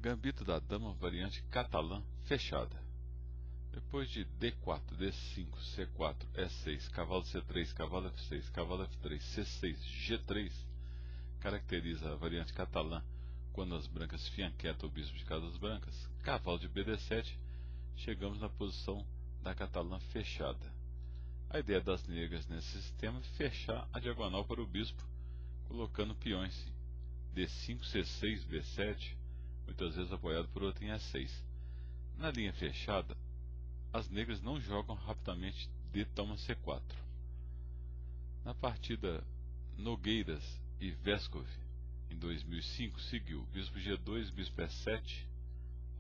Gambito da dama, variante catalã fechada. Depois de D4, D5, C4, E6, cavalo C3, cavalo F6, cavalo F3, C6, G3, caracteriza a variante catalã quando as brancas fianquetam o bispo de casas brancas. Cavalo de BD7, chegamos na posição da catalã fechada. A ideia das negras nesse sistema é fechar a diagonal para o bispo, colocando peões D5, C6, B7, muitas vezes apoiado por outro em E6. Na linha fechada, as negras não jogam rapidamente D toma C4. Na partida Nogueiras e Veskov, em 2005, seguiu bispo G2, bispo E7,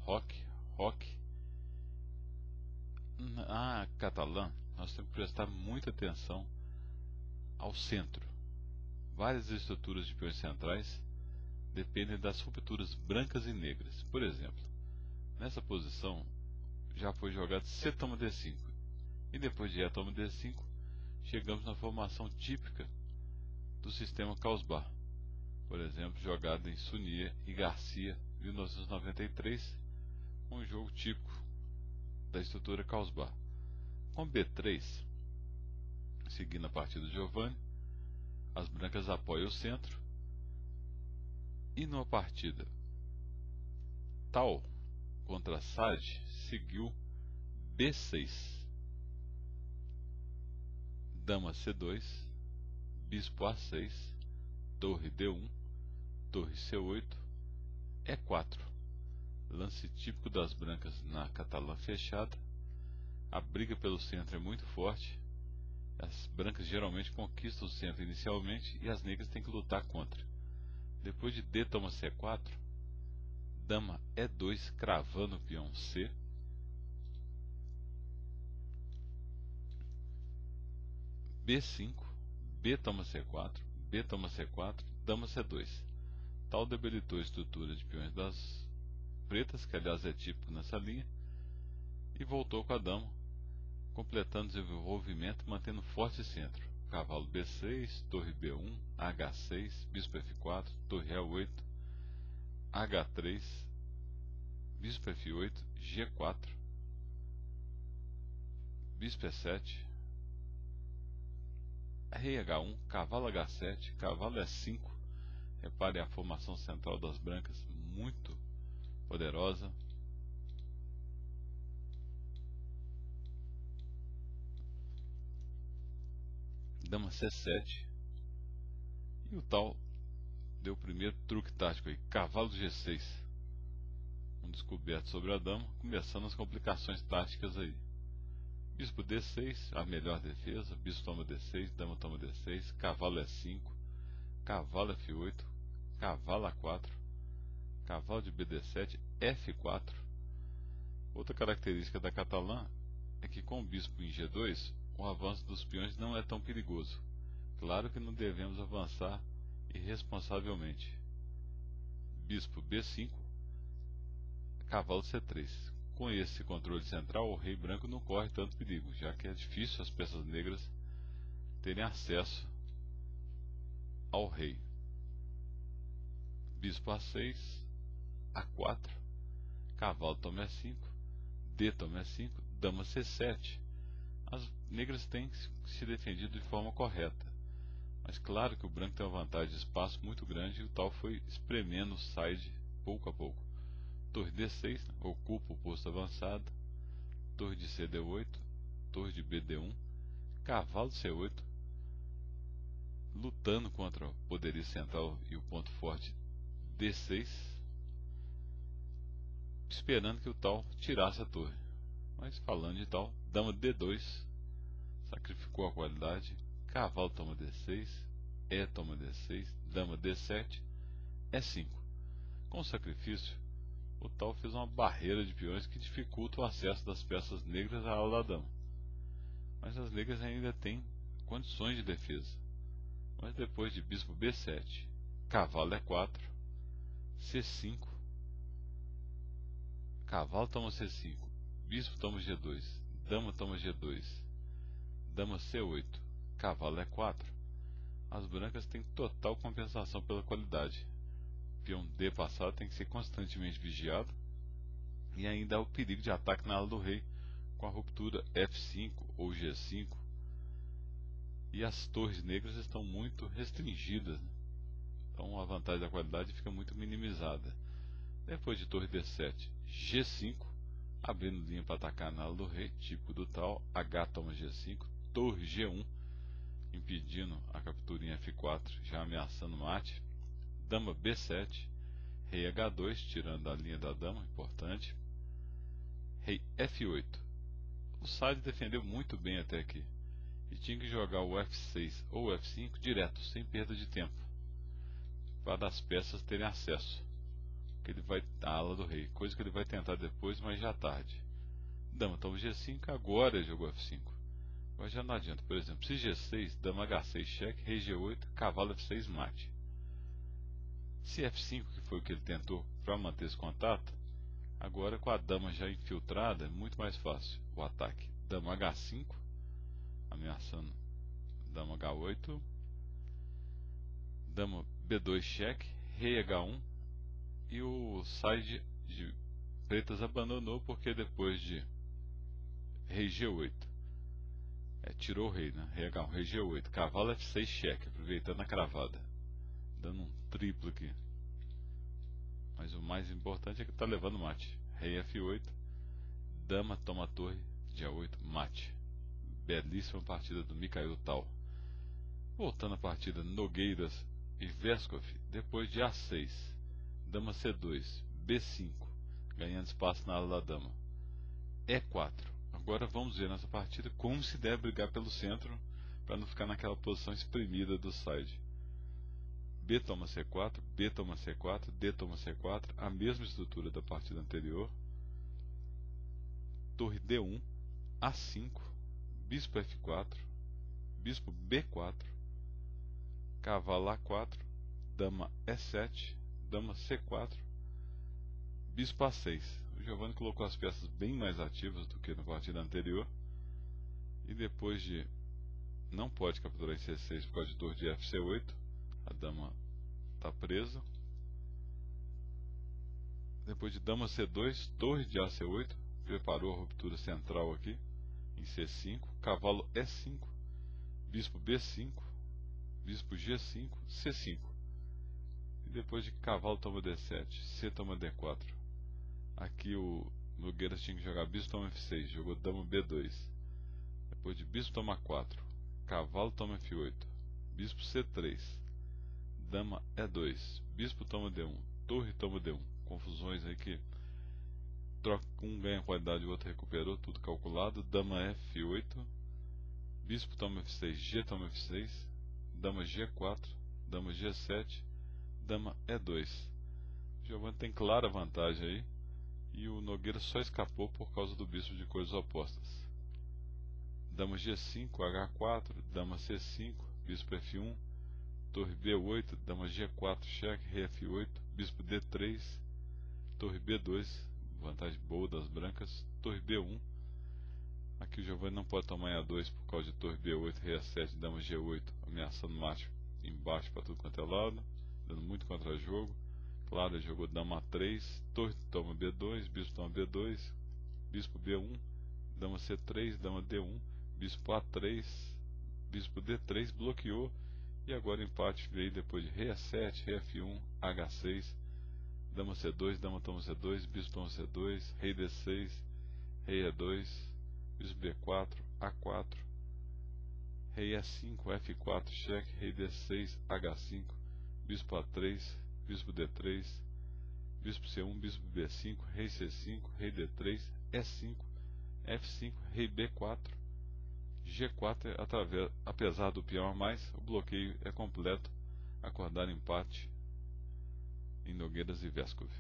roque. Na catalã, nós temos que prestar muita atenção ao centro. Várias estruturas de peões centrais dependem das rupturas brancas e negras. Por exemplo, nessa posição já foi jogado C toma D5, e depois de E toma D5 chegamos na formação típica do sistema Causbar, por exemplo, jogado em Sunia e Garcia, 1993, um jogo típico da estrutura Causbar. Com B3, seguindo a partida de Giovanni, as brancas apoiam o centro, e numa partida Tal contra Sade, seguiu B6, dama C2, bispo A6, torre D1, torre C8, E4, lance típico das brancas na catalã fechada. A briga pelo centro é muito forte, as brancas geralmente conquistam o centro inicialmente e as negras têm que lutar contra. Depois de D toma C4, dama E2 cravando o peão C, B5, B toma C4, B toma C4, dama C2. Tal debilitou a estrutura de peões das pretas, que aliás é típico nessa linha, e voltou com a dama, completando o desenvolvimento, mantendo forte centro. Cavalo B6, torre B1, H6, bispo F4, torre A8, H3, bispo F8, G4, bispo E7, rei H1, cavalo H7, cavalo E5. Repare a formação central das brancas, muito poderosa. Dama C7. E o tal deu o primeiro truque tático aí, cavalo G6. Um descoberto sobre a dama, começando as complicações táticas aí. Bispo D6, a melhor defesa. Bispo toma D6, dama toma D6, cavalo E5, cavalo F8, cavalo A4, cavalo de BD7, F4. Outra característica da catalã é que com o bispo em G2, o avanço dos peões não é tão perigoso. Claro que não devemos avançar irresponsavelmente. Bispo B5, cavalo C3. Com esse controle central, o rei branco não corre tanto perigo, já que é difícil as peças negras terem acesso ao rei. Bispo A6, A4, cavalo toma E5, D toma E5, dama C7. As negras têm se defendido de forma correta, mas claro que o branco tem uma vantagem de espaço muito grande e o tal foi espremendo o side pouco a pouco. Torre D6, ocupa o posto avançado, torre de CD8, torre de BD1, cavalo C8, lutando contra o poderio central e o ponto forte D6, esperando que o tal tirasse a torre. Mas falando de tal, dama D2, sacrificou a qualidade, cavalo toma D6, E toma D6, dama D7, E5. Com o sacrifício, o tal fez uma barreira de peões que dificulta o acesso das peças negras à ala da dama. Mas as negras ainda têm condições de defesa. Mas depois de bispo B7, cavalo E4, C5, cavalo toma C5, bispo toma G2, dama toma G2, dama C8, cavalo E4, as brancas têm total compensação pela qualidade. peão D passado tem que ser constantemente vigiado. E ainda há o perigo de ataque na ala do rei com a ruptura F5 ou G5. E as torres negras estão muito restringidas, né? Então a vantagem da qualidade fica muito minimizada. Depois de torre D7, G5, abrindo linha para atacar na ala do rei, típico do tal. H toma G5, torre G1, impedindo a captura em F4, já ameaçando mate. Dama B7, rei H2, tirando a linha da dama, importante. Rei F8. O side defendeu muito bem até aqui e tinha que jogar o F6 ou F5 direto, sem perda de tempo, para as peças terem acesso que ele vai à ala do rei, coisa que ele vai tentar depois, mas já tarde. Dama toma G5, agora ele jogou F5. Mas já não adianta. Por exemplo, se G6, dama H6 cheque, rei G8, cavalo F6 mate. Se F5, que foi o que ele tentou para manter esse contato, agora com a dama já infiltrada é muito mais fácil o ataque. Dama H5, ameaçando dama H8, dama B2 cheque, rei H1, e o side de pretas abandonou porque depois de rei G8 tirou o rei, né? Rei H1, rei G8, cavalo F6 cheque, aproveitando a cravada, dando um triplo aqui. Mas o mais importante é que está levando mate. Rei F8, dama toma torre, G8, mate. Belíssima partida do Mikhail Tal. Voltando à partida Nogueiras e Veskov, depois de A6, dama C2, B5, ganhando espaço na ala da dama. E4. Agora vamos ver nessa partida como se deve brigar pelo centro para não ficar naquela posição espremida do side. B toma C4, B toma C4, D toma C4, a mesma estrutura da partida anterior. Torre D1, A5, bispo F4, bispo B4, cavalo A4, dama E7, dama C4, bispo A6. O Giovanni colocou as peças bem mais ativas do que na partida anterior. E depois de... não pode capturar em C6 por causa de torre de FC8. A dama está presa. Depois de dama C2, torre de AC8. Preparou a ruptura central aqui em C5. Cavalo E5, bispo B5, bispo G5, C5. E depois de cavalo toma D7, C toma D4. Aqui o Nogueiras tinha que jogar bispo toma F6, jogou dama B2. Depois de bispo toma 4, cavalo toma F8, bispo C3, dama E2, bispo toma D1, torre toma D1. Confusões aí que troca, um ganha qualidade e o outro recuperou, tudo calculado. Dama F8, bispo toma F6, G toma F6, dama G4, dama G7, dama E2. O Giovanni tem clara vantagem aí. E o Nogueira só escapou por causa do bispo de cores opostas. Dama G5, H4, dama C5, bispo F1, torre B8, dama G4, cheque, rei F8, bispo D3, torre B2, vantagem boa das brancas, torre B1. Aqui o Giovanni não pode tomar em A2 por causa de torre B8, rei A7, dama G8, ameaçando mate embaixo para tudo quanto é lado, dando muito contra-jogo. Claro, ele jogou dama A3, torre toma B2, bispo toma B2, bispo B1, dama C3, dama D1, bispo A3, bispo D3, bloqueou. E agora o empate veio depois de rei A7, rei F1, H6, dama C2, dama toma C2, bispo toma C2, rei D6, rei E2, bispo B4, A4, rei E5, F4, cheque, rei D6, H5, bispo A3, bispo D3, bispo C1, bispo B5, rei C5, rei D3, E5, F5, rei B4, G4, apesar do peão a mais, o bloqueio é completo, acordar empate em Nogueiras e Veskov.